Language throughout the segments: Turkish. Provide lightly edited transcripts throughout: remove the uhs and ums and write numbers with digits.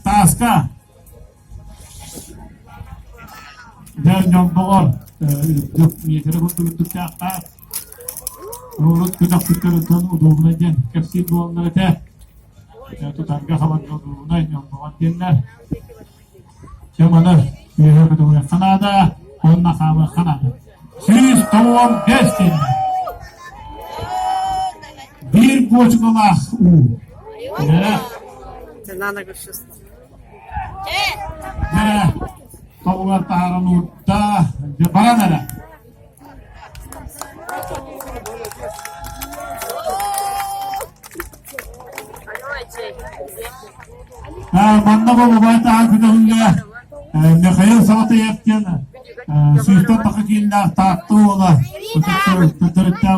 Taska. Dan jombor. Yeteri kurtulduk ya. Urut kudak tutarıtan udumlayın. Kepsi doğumları te. Tutarga havan yoluna jombor dinler. Şemalar. Yürüdüğü Kanada. Onunla kavga Kanada. Siz tamam geçtin. Bir boçkalar. Ya. Senana görüşürüz. Ya. Tavular taharan urda. Bana nere? Manda baba bayta hakikaten ne hayır saati yaptığını. Süsten takıkilla taktı ola. Tutarıkta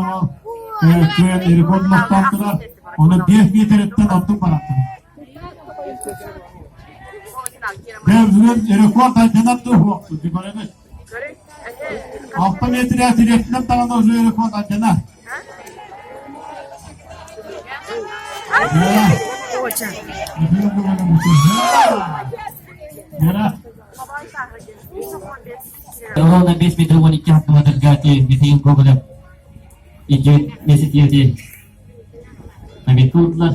köye erikon noktantılar. Onu bir getiretten attım bıraktım. Devzülen erikon tancanattı vakti. Dibarene. 6 metre atiretten talan ozu erikon tancana. Kalau na base metro one ikat na matergati di tingin ko ba ijit mesit yati nabitut lah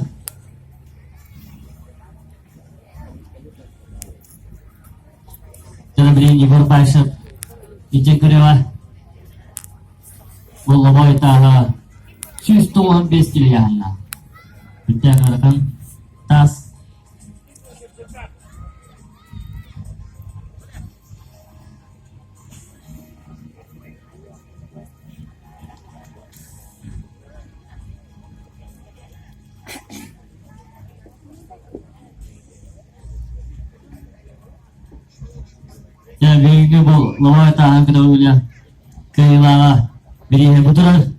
jangan beri ibor pasap ijek kerewa boleh boy taha sistem ang base kilihan na kita akan tas ya bagi bu lawan tahan kedahulunya kehilangan beri betul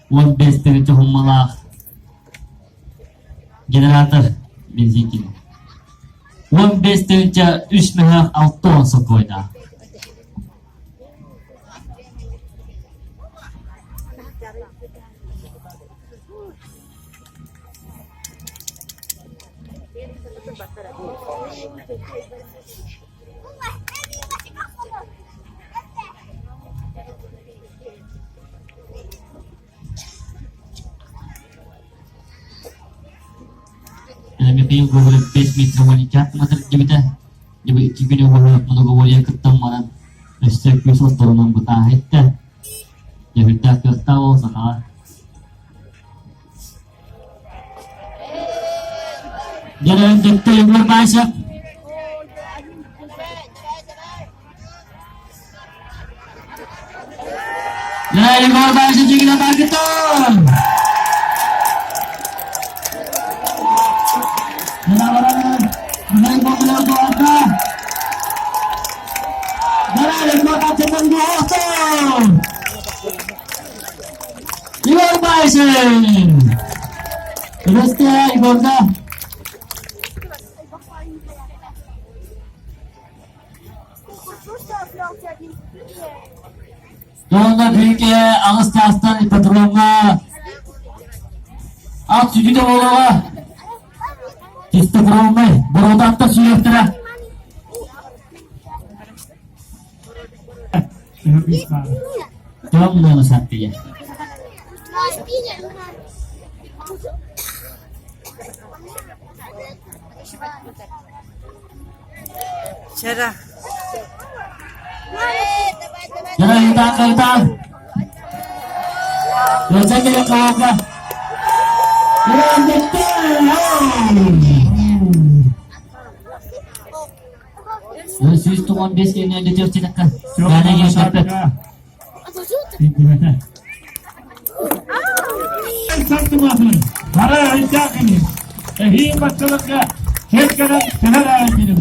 one best itu malah generator benzin one best itu 3,5 auto sokoyda May Google Base Metro Manicat mater jibita jibi jibini wala menunggu wala ketamaran listrik pisau turun betahit dah jibita ke tahu sana jalan jengkel yang berpasang jalan yang berpasang juga kita betul. Terus dia iborda. Donda büyüke ağız kastan ipatrolga. Ak sucu da ola. Kiste kurulmay. Buradan da sürektire. Tamam mı sattı ya? Cerah. Jangan hutang. Jangan kita kawakan. Jangan betul. Sus tuan base ini ada jauh cinakan. Karena yang dapat. Satu masuk. Bara hincak ini. Hii masalah ke. Hek kadang kenara ini.